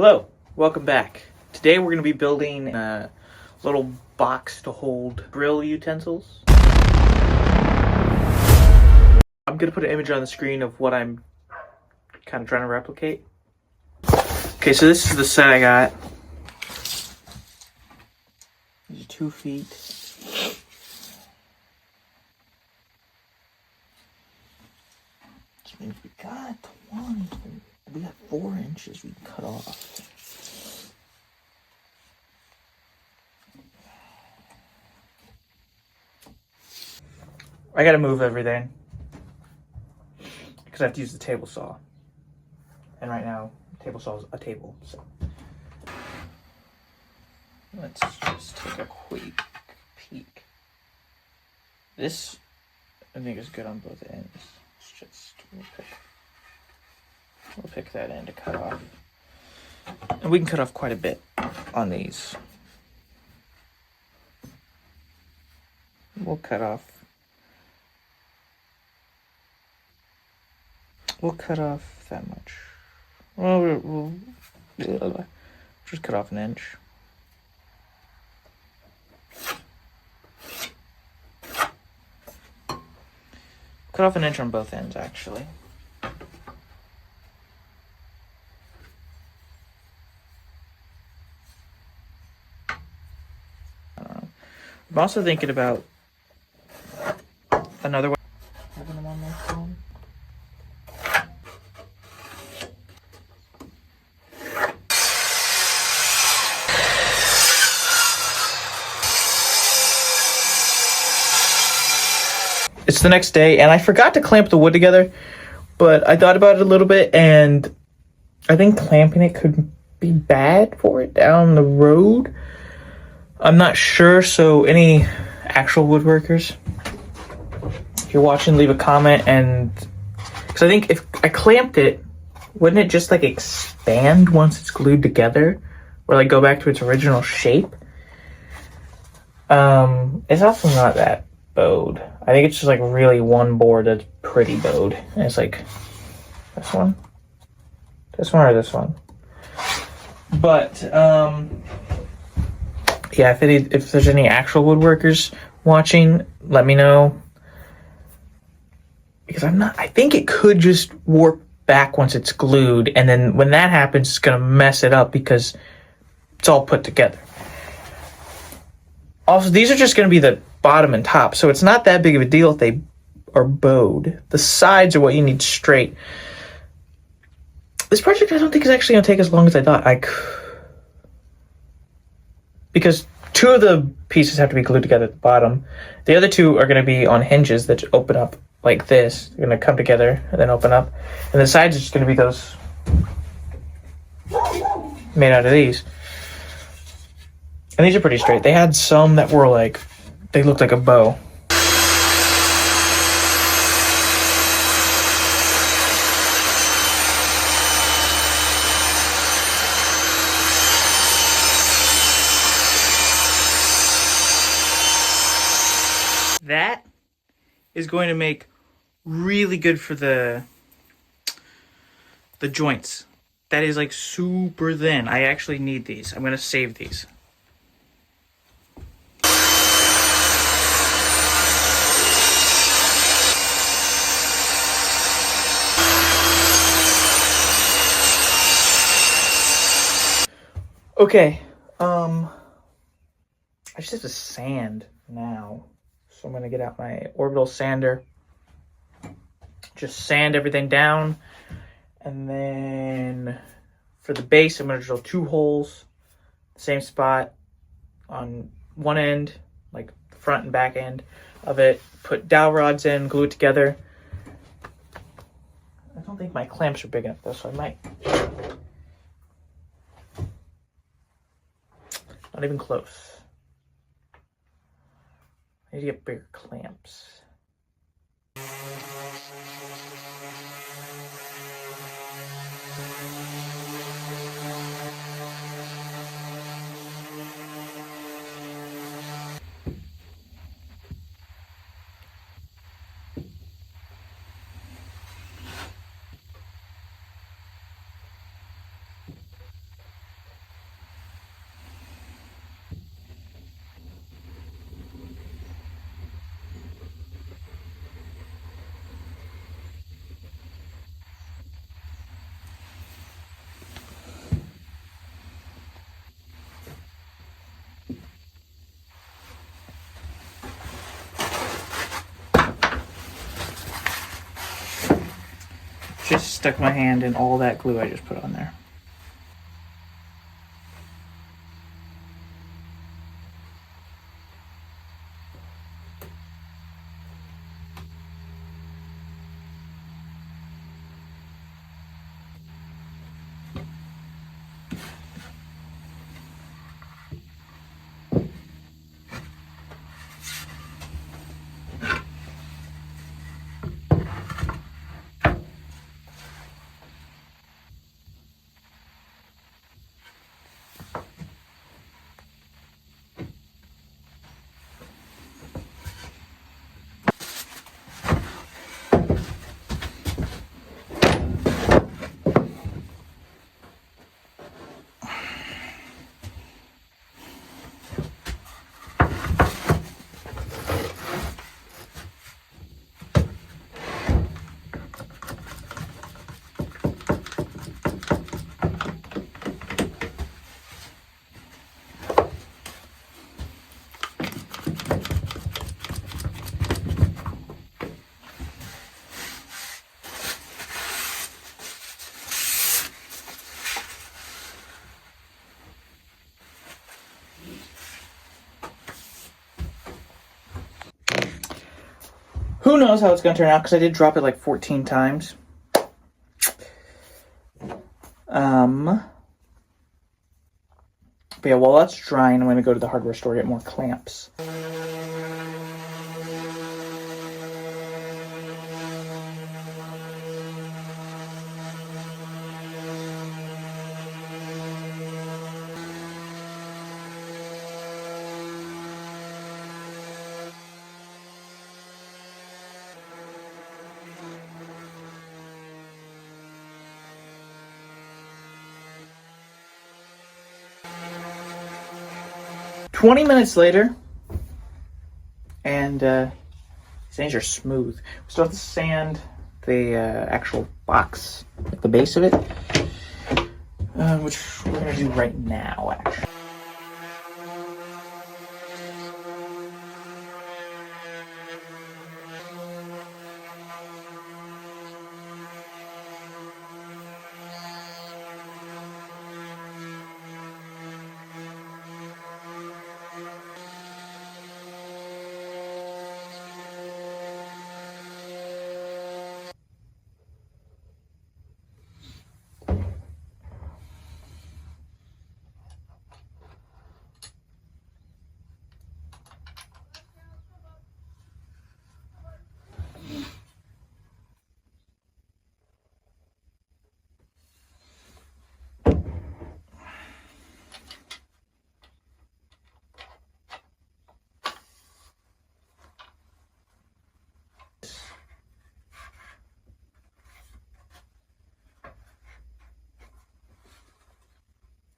Hello, welcome back. Today we're going to be building a little box to hold grill utensils. I'm going to put an image on the screen of what I'm kind of trying to replicate. Okay, so this is the set I got. These are 2 feet. Which means we got 4 inches we can cut off. I gotta move everything because I have to use the table saw. And right now, the table saw is a table, so. Let's just take a quick peek. This, I think, is good on both ends. We'll pick that end to cut off. And we can cut off quite a bit on these. We'll cut off that much. Well, we'll just cut off an inch. Cut off an inch on both ends, actually. I don't know. I'm also thinking about another way. Having them on my phone. It's the next day, and I forgot to clamp the wood together, but I thought about it a little bit, and I think clamping it could be bad for it down the road. I'm not sure, so any actual woodworkers, if you're watching, leave a comment, and because I think if I clamped it, wouldn't it just like expand once it's glued together, or like go back to its original shape? It's also not that bowed. I think it's just like really one board that's pretty bowed, and it's like this one or this one. But yeah, if there's any actual woodworkers watching, let me know, because I think it could just warp back once it's glued, and then when that happens, it's gonna mess it up because it's all put together. Also, these are just gonna be the bottom and top, so it's not that big of a deal if they are bowed. The sides are what you need straight. This project I don't think is actually going to take as long as I thought. Because 2 of the pieces have to be glued together at the bottom. The other 2 are going to be on hinges that open up like this. They're going to come together and then open up. And the sides are just going to be those made out of these. And these are pretty straight. They had some that were like, they looked like a bow. That is going to make really good for the joints. That is like super thin. I actually need these. I'm going to save these. Okay, I just have to sand now. So I'm gonna get out my orbital sander, just sand everything down, and then for the base, I'm gonna drill 2 holes, same spot on one end, like the front and back end of it, put dowel rods in, glue it together. I don't think my clamps are big enough though, so I might. Not even close. I need to get bigger clamps. stuck my hand in all that glue I just put on there. Who knows how it's going to turn out, because I did drop it like 14 times. But yeah, while that's drying, I'm going to go to the hardware store to get more clamps. 20 minutes later, and these things are smooth. We still have to sand the actual box, like the base of it, which we're going to do right now, actually.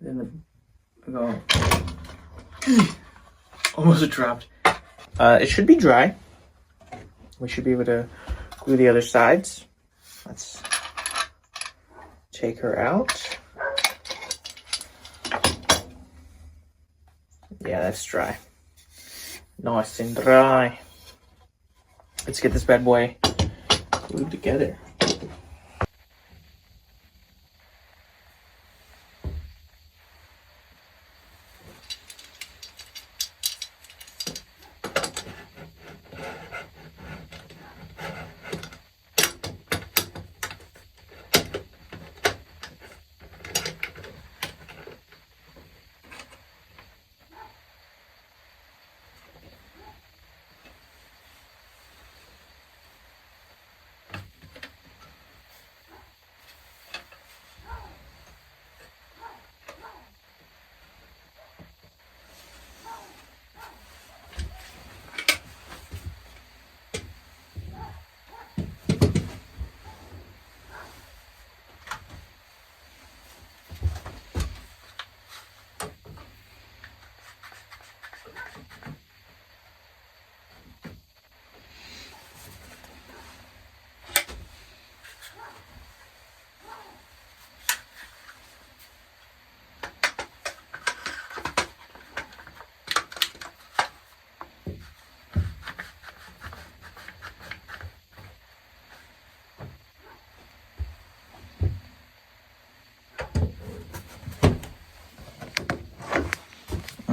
Then almost dropped. It should be dry. We should be able to glue the other sides. Let's take her out. Yeah, that's dry. Nice and dry. Let's get this bad boy glued together.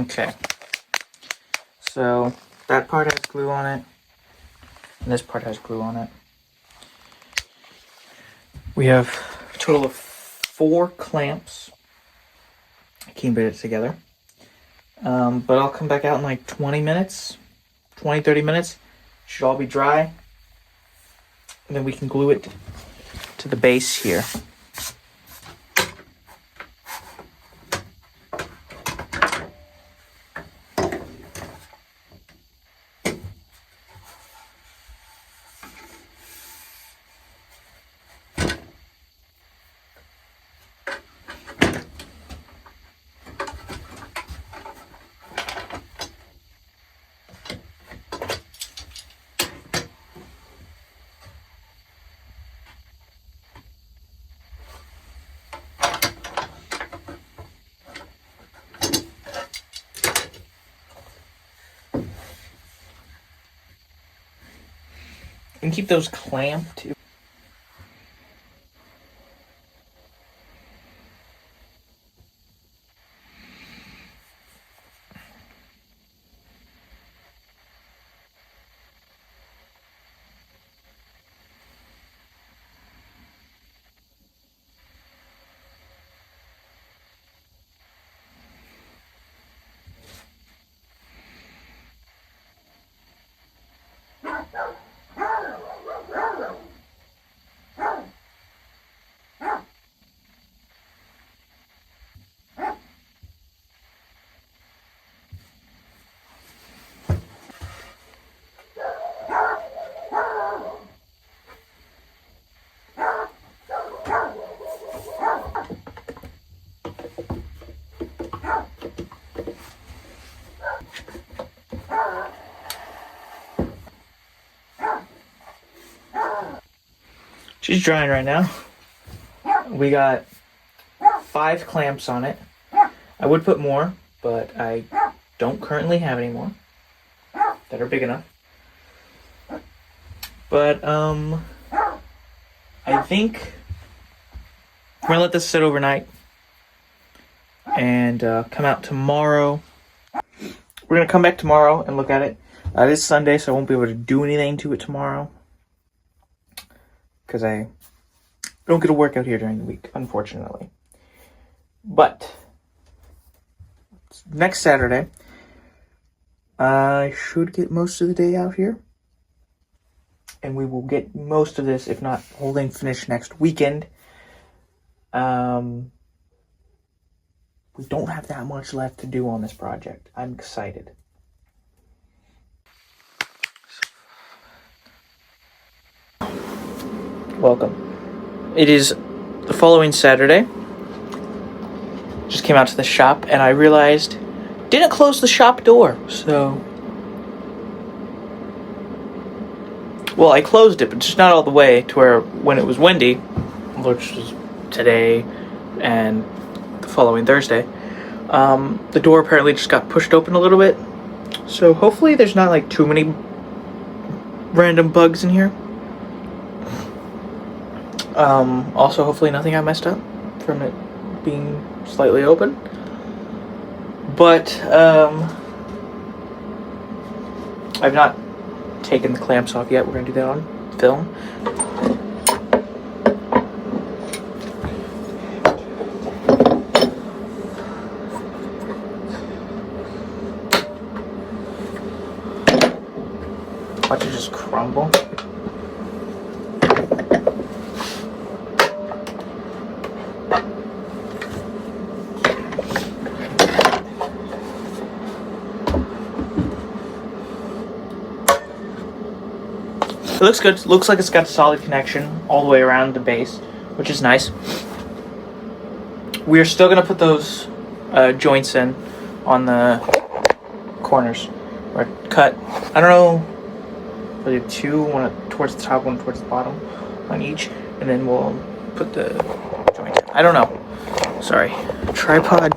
Okay. So that part has glue on it, and this part has glue on it. We have a total of 4 clamps. I can't put it together. But I'll come back out in like 20 minutes, 20, 30 minutes. Should all be dry. And then we can glue it to the base here. And keep those clamped. She's drying right now. We got 5 clamps on it. I would put more, but I don't currently have any more that are big enough. But I think we're gonna let this sit overnight and come out tomorrow. We're gonna come back tomorrow and look at it. It is Sunday, so I won't be able to do anything to it tomorrow because I don't get to work out here during the week, unfortunately. But next Saturday, I should get most of the day out here. And we will get most of this, if not whole thing, finished next weekend. We don't have that much left to do on this project. I'm excited. Welcome. It is the following Saturday. Just came out to the shop and I realized didn't close the shop door, so well, I closed it, but just not all the way to where when it was windy, which was today and the following Thursday, the door apparently just got pushed open a little bit. So hopefully there's not like too many random bugs in here. Also hopefully nothing got messed up from it being slightly open. But I've not taken the clamps off yet. We're gonna do that on film. Watch it just crumble. It looks good. Looks like it's got a solid connection all the way around the base, which is nice. We're still gonna put those joints in on the corners. Or cut. I don't know. Really 2, one towards the top, one towards the bottom, on each, and then we'll put the joint in. I don't know. Sorry. Tripod.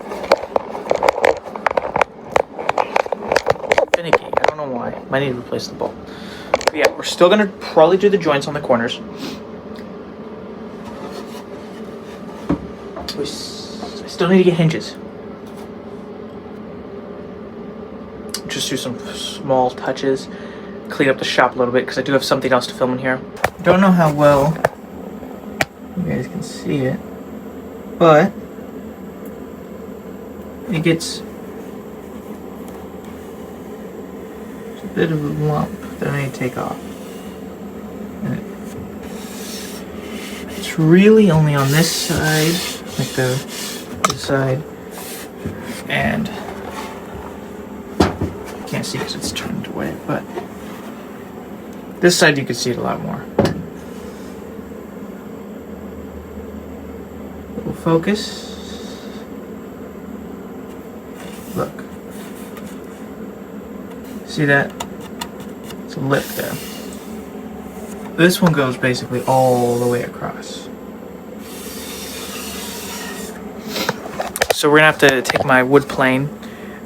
Finicky. I don't know why. Might need to replace the bulb. But yeah, we're still gonna probably do the joints on the corners. I still need to get hinges. just do some small touches, clean up the shop a little bit because I do have something else to film in here. Don't know how well you guys can see it, but it gets a bit of a lump that I need to take off. And it's really only on this side, like this side, and you can't see because it's turned away, but this side you can see it a lot more. Little focus. Look. See that? It's a lip there. This one goes basically all the way across. So we're gonna have to take my wood plane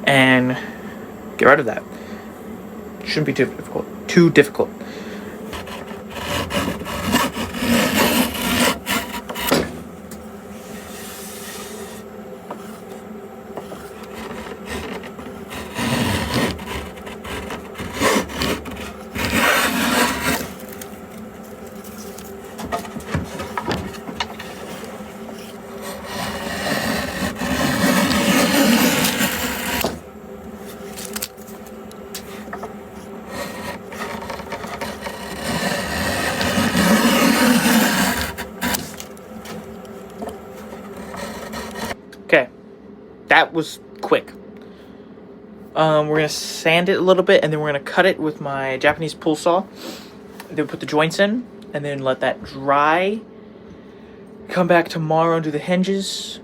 and get rid of that. Shouldn't be too difficult. Too difficult. Okay, that was quick. We're gonna sand it a little bit, and then we're gonna cut it with my Japanese pull saw. Then put the joints in, and then let that dry. Come back tomorrow and do the hinges.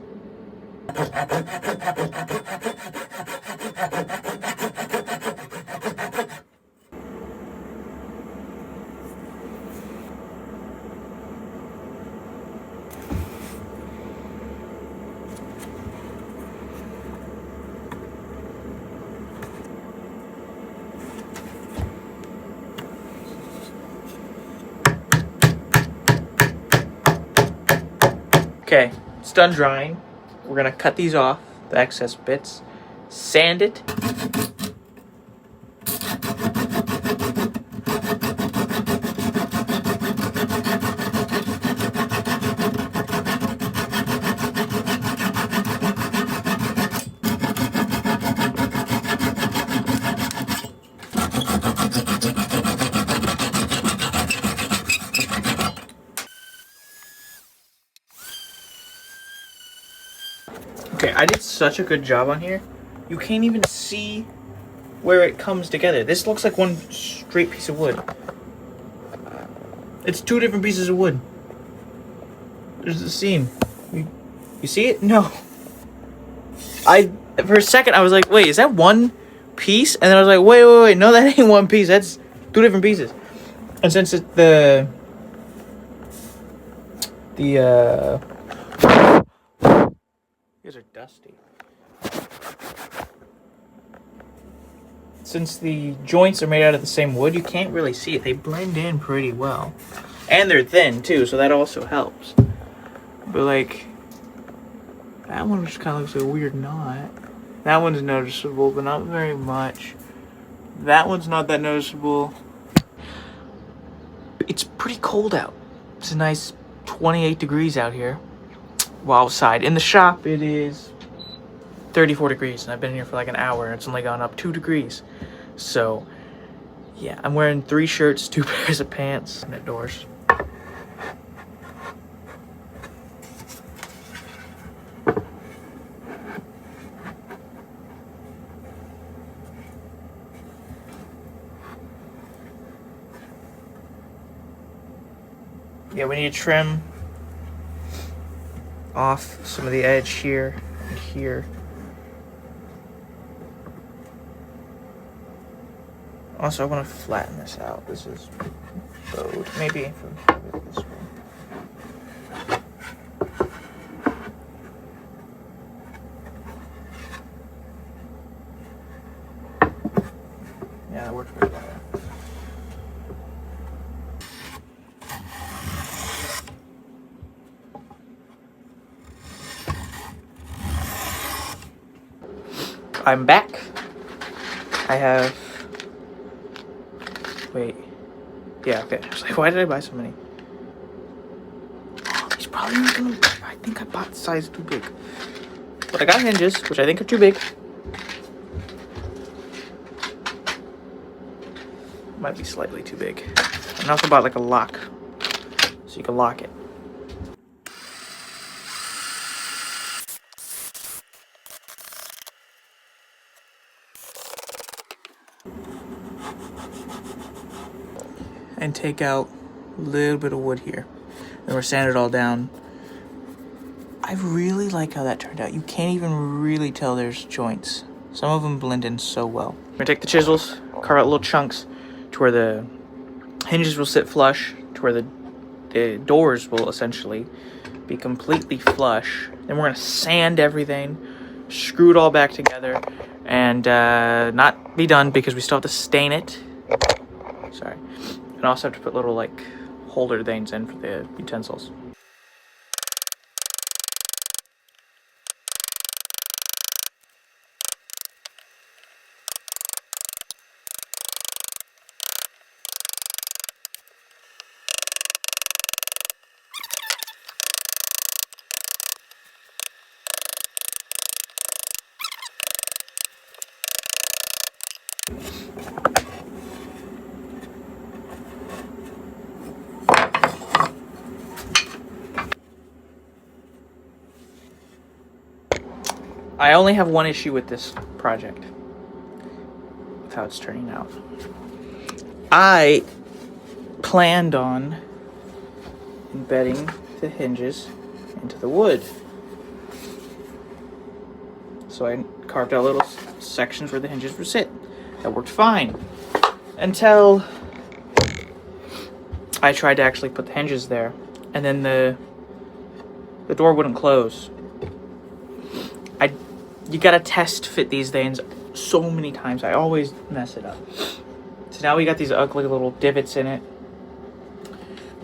Okay, it's done drying. We're gonna cut these off, the excess bits, sand it. Okay, I did such a good job on here. You can't even see where it comes together. This looks like one straight piece of wood. It's two different pieces of wood. There's the seam. You see it? No. For a second, I was like, wait, is that one piece? And then I was like, wait, no, that ain't one piece. That's two different pieces. And since it's these are dusty. Since the joints are made out of the same wood, you can't really see it. They blend in pretty well. And they're thin, too, so that also helps. But, like, that one just kind of looks like a weird knot. That one's noticeable, but not very much. That one's not that noticeable. It's pretty cold out. It's a nice 28 degrees out here. Well, outside. In the shop, it is 34 degrees, and I've been here for like an hour, and it's only gone up 2 degrees. So, yeah, I'm wearing 3 shirts, 2 pairs of pants, and indoors. Yeah, we need to trim off some of the edge here and here. Also, I want to flatten this out. This is bowed. Maybe from this way. Yeah, that works pretty well. I'm back. I have... Wait. Yeah, okay. I was like, why did I buy so many? Oh, these probably aren't gonna... I think I bought size too big. But I got hinges, which I think are too big. Might be slightly too big. And I also bought like a lock, so you can lock it. And take out a little bit of wood here. Then we're sanding it all down. I really like how that turned out. You can't even really tell there's joints. Some of them blend in so well. We're gonna take the chisels, carve out little chunks to where the hinges will sit flush, to where the doors will essentially be completely flush. Then we're gonna sand everything, screw it all back together, and not be done because we still have to stain it. Sorry. And also have to put little like holder things in for the utensils. I only have one issue with this project, with how it's turning out. I planned on embedding the hinges into the wood. So I carved out little sections where the hinges would sit. That worked fine. Until I tried to actually put the hinges there. And then the door wouldn't close. You gotta test fit these things so many times. I always mess it up. So now we got these ugly little divots in it,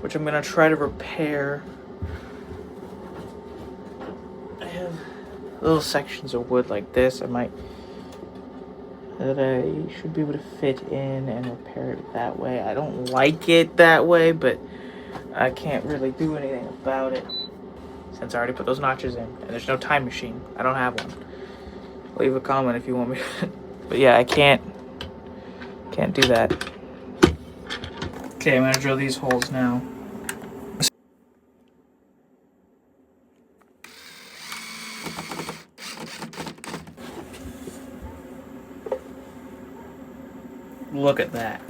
which I'm gonna try to repair. I have little sections of wood like this that I should be able to fit in and repair it that way. I don't like it that way, but I can't really do anything about it since I already put those notches in, and there's no time machine. I don't have one. Leave a comment if you want me to. But yeah, I can't do that. Okay, I'm gonna drill these holes now. Look at that.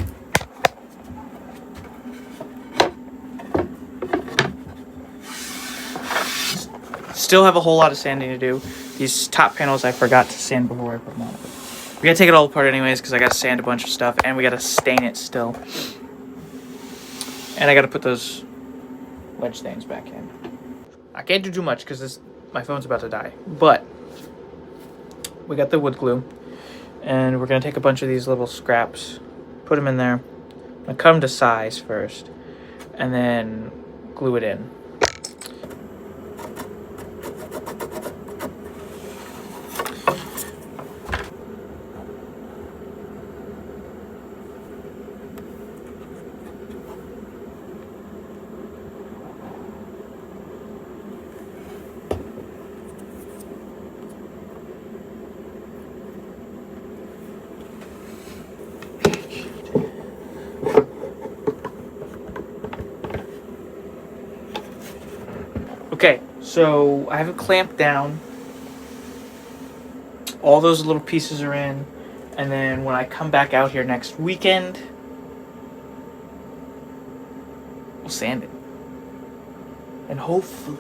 Still have a whole lot of sanding to do. These top panels I forgot to sand before I put them on. We gotta take it all apart anyways because I gotta sand a bunch of stuff and we gotta stain it still. And I gotta put those wedge stains back in. I can't do too much because my phone's about to die. But we got the wood glue and we're gonna take a bunch of these little scraps, put them in there. I'm gonna cut them to size first and then glue it in. Okay, so I have it clamped down. All those little pieces are in. And then when I come back out here next weekend, we'll sand it. And hopefully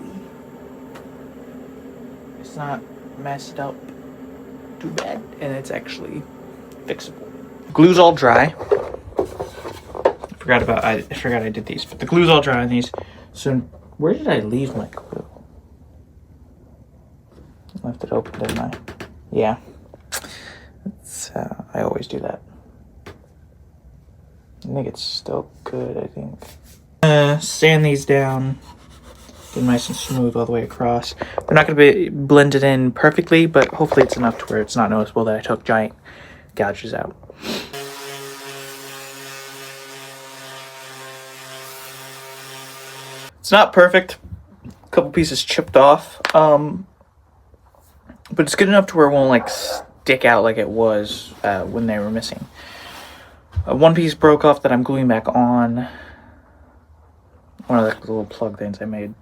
it's not messed up too bad and it's actually fixable. The glue's all dry. I forgot I did these, but the glue's all dry on these. So where did I leave my glue? I left it open, didn't I? Yeah. I always do that. I think it's still good, I think. Sand these down. Get them nice and smooth all the way across. They're not going to be blended in perfectly, but hopefully it's enough to where it's not noticeable that I took giant gouges out. It's not perfect. A couple pieces chipped off. But it's good enough to where it won't like stick out like it was when they were missing. One piece broke off that I'm gluing back on. One of the little plug things I made.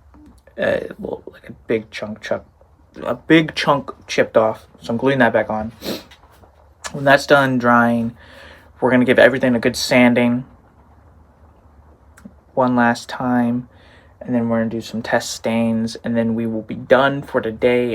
Like a big chunk chipped off. So I'm gluing that back on. When that's done drying, we're going to give everything a good sanding one last time. And then we're going to do some test stains. And then we will be done for today.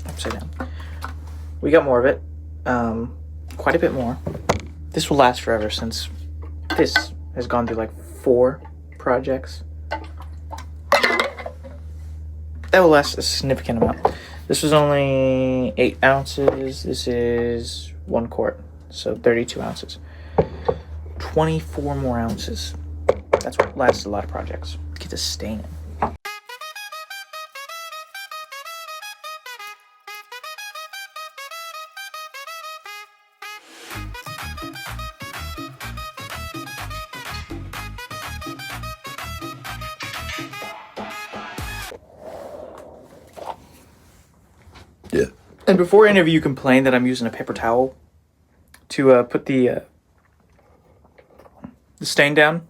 Upside down. We got more of it. Quite a bit more. This will last forever since this has gone through like 4 projects. That will last a significant amount. This was only 8 ounces. This is 1 quart, so 32 ounces. 24 more ounces. That's what lasts a lot of projects. Get to stain it. Yeah. And before any of you complain that I'm using a paper towel to put the stain down,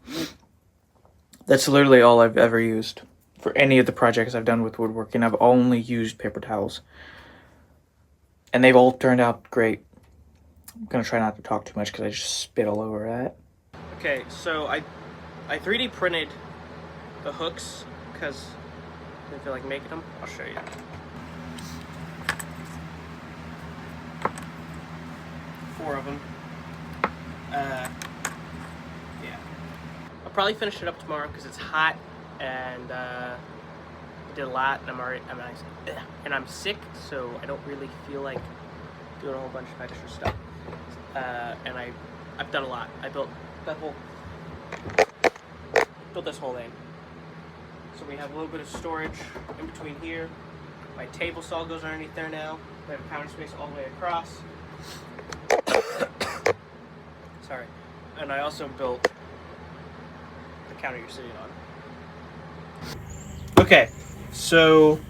that's literally all I've ever used. For any of the projects I've done with woodworking, I've only used paper towels. And they've all turned out great. I'm going to try not to talk too much because I just spit all over that. Okay, so I 3D printed the hooks because I didn't feel like making them. I'll show you. Four of them. Yeah. I'll probably finish it up tomorrow because it's hot and I did a lot and I'm sick, so I don't really feel like doing a whole bunch of extra stuff. And I've done a lot. I built this whole thing. So we have a little bit of storage in between here. My table saw goes underneath there now. We have a counter space all the way across. Sorry. And I also built the counter you're sitting on. Okay, so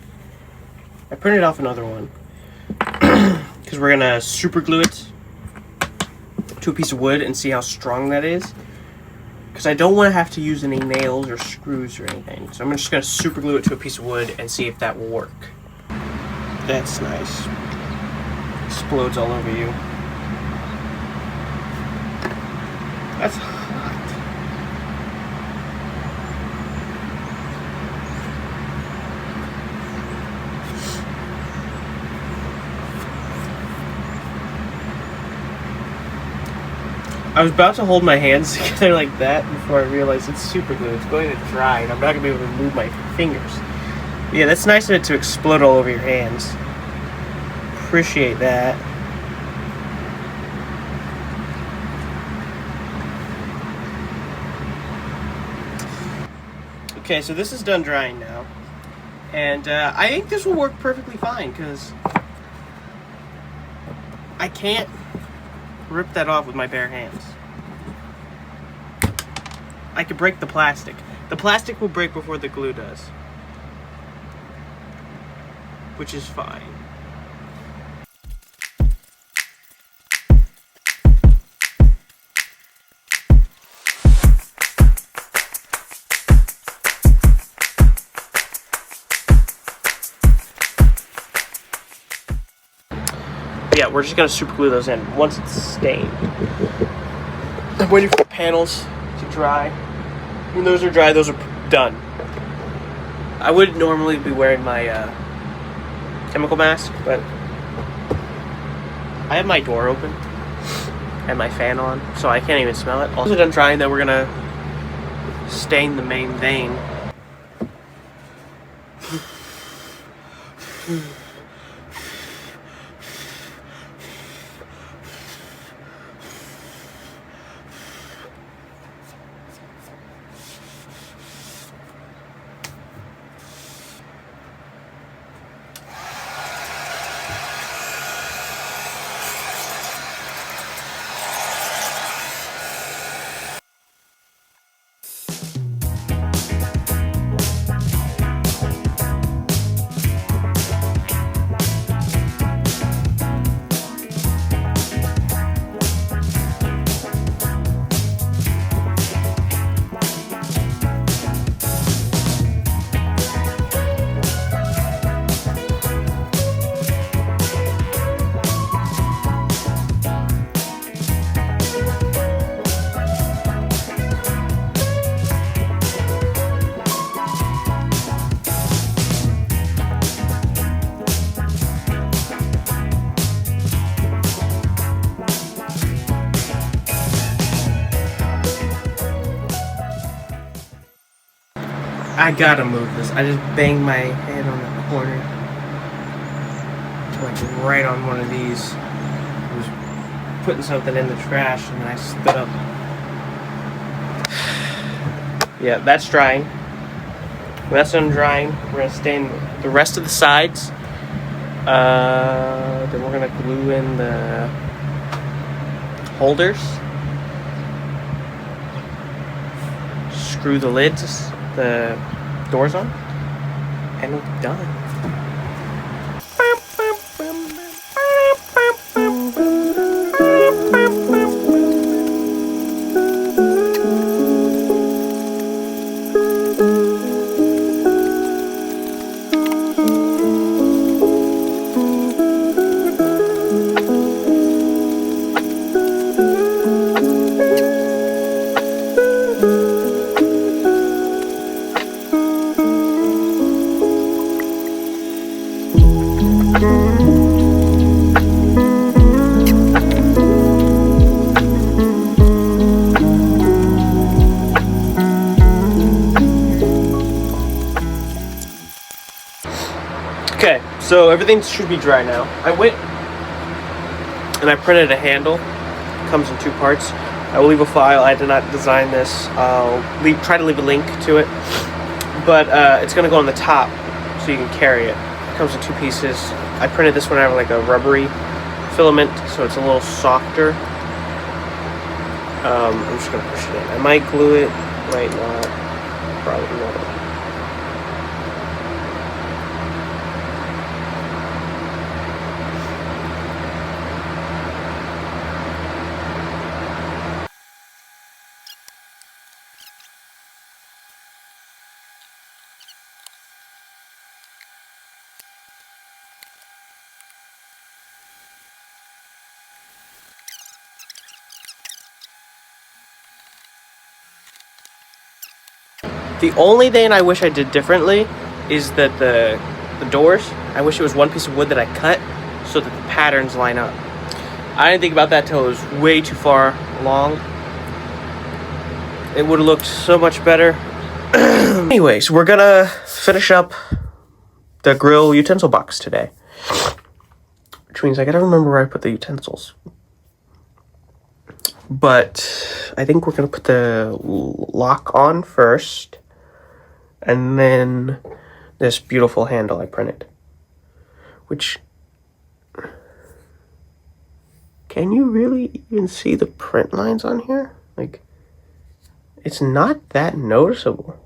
I printed off another one because we're gonna super glue it to a piece of wood and see how strong that is. Because I don't want to have to use any nails or screws or anything. So I'm just gonna super glue it to a piece of wood and see if that will work. That's nice. Explodes all over you. That's hot. I was about to hold my hands together like that before I realized it's super glue. It's going to dry and I'm not going to be able to move my fingers. Yeah, that's nice of it to explode all over your hands. Appreciate that. Okay, so this is done drying now. And I think this will work perfectly fine because I can't rip that off with my bare hands. I could break the plastic. The plastic will break before the glue does, which is fine. Yeah, we're just gonna super glue those in once it's stained. I'm waiting for the panels to dry. When those are dry, those are done. I would normally be wearing my chemical mask, but I have my door open and my fan on, so I can't even smell it. Also done drying, then we're gonna stain the main vein. I gotta move this. I just banged my head on the corner. Like right on one of these. I was putting something in the trash and then I stood up. Yeah, that's drying. When that's done drying, we're gonna stain the rest of the sides. Then we're gonna glue in the holders. Screw the lids, the doors on, and we'll be done. Okay, so everything should be dry now. I went and I printed a handle. It comes in 2 parts. I will leave a file. I did not design this. I'll try to leave a link to it. But it's going to go on the top so you can carry it. It comes in 2 pieces. I printed this one out of like a rubbery filament, so it's a little softer. I'm just going to push it in. I might glue it, might not, probably not. The only thing I wish I did differently is that the doors, I wish it was one piece of wood that I cut so that the patterns line up. I didn't think about that till it was way too far along. It would have looked so much better. Anyways, we're gonna finish up the grill utensil box today. Which means I gotta remember where I put the utensils. But I think we're gonna put the lock on first. And then this beautiful handle I printed. Which, can you really even see the print lines on here? Like, it's not that noticeable.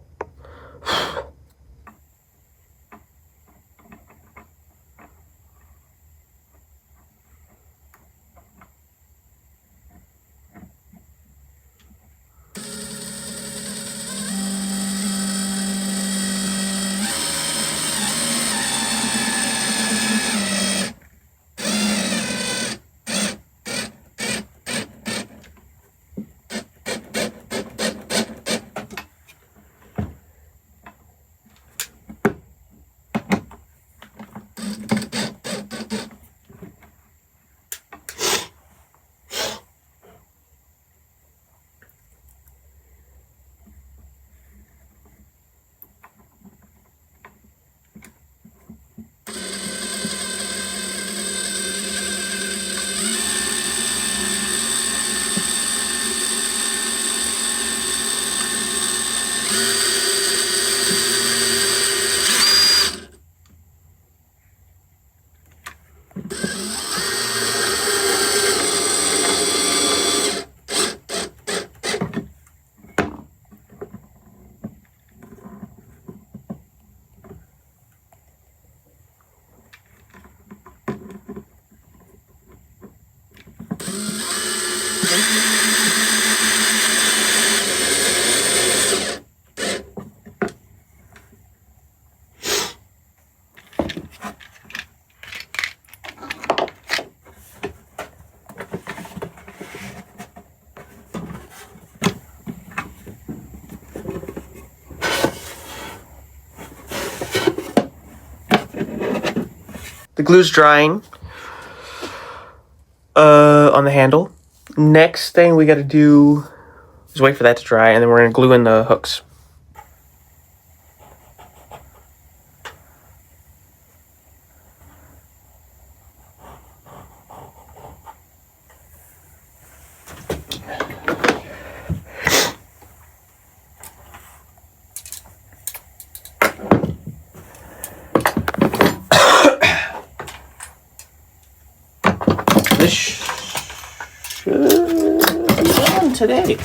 The glue's drying on the handle. Next thing we gotta do is wait for that to dry, and then we're gonna glue in the hooks. this should be done today.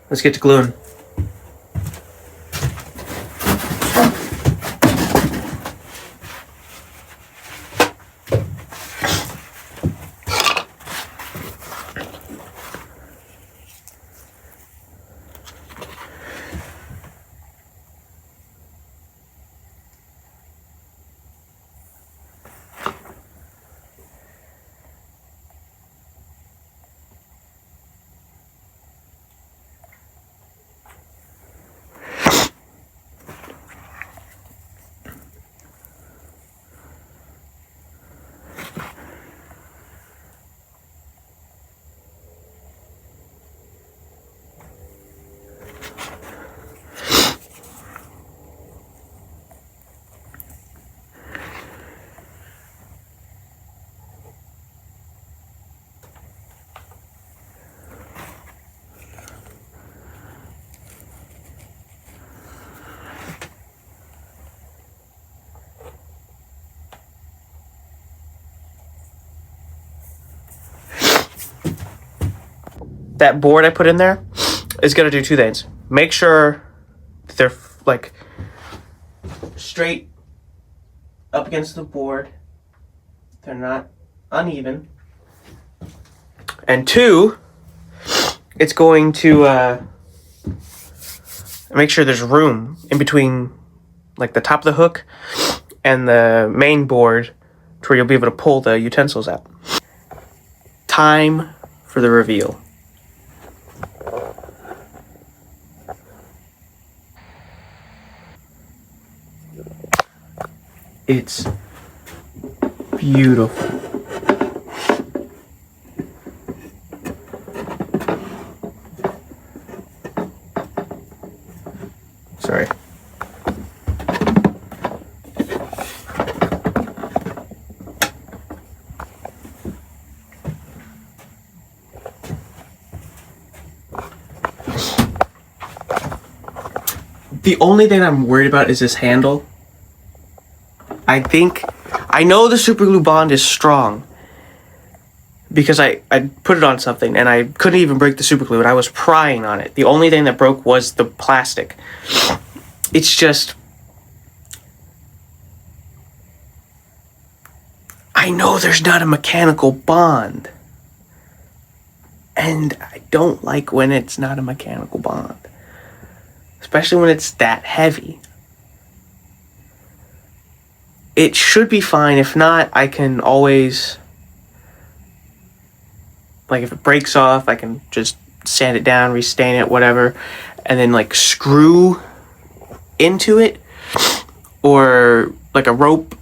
Let's get to gluing. That board I put in there is gonna do two things. Make sure that they're like straight up against the board. They're not uneven. And two, it's going to make sure there's room in between like the top of the hook and the main board to where you'll be able to pull the utensils out. Time for the reveal. It's beautiful. Sorry. The only thing I'm worried about is this handle. I know the super glue bond is strong because I put it on something and I couldn't even break the super glue and I was prying on it. The only thing that broke was the plastic. It's just, I know there's not a mechanical bond. And I don't like when it's not a mechanical bond. Especially when it's that heavy. It should be fine. If not, I can always, like if it breaks off, I can just sand it down, restain it, whatever, and then like screw into it, or like a rope.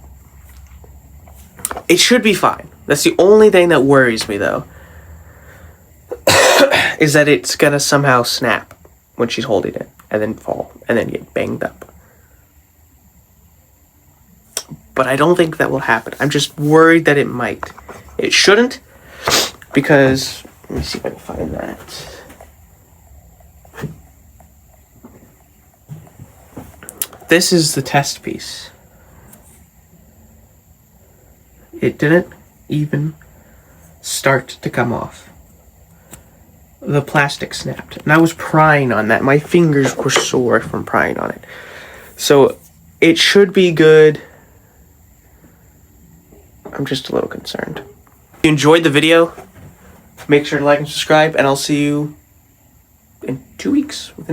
It should be fine. That's the only thing that worries me though, is that it's gonna somehow snap when she's holding it, and then fall, and then get banged up. But I don't think that will happen. I'm just worried that it might. It shouldn't, because, let me see if I can find that. This is the test piece. It didn't even start to come off. The plastic snapped. And I was prying on that. My fingers were sore from prying on it. So it should be good. I'm just a little concerned. If you enjoyed the video, make sure to like and subscribe, and I'll see you in 2 weeks with a new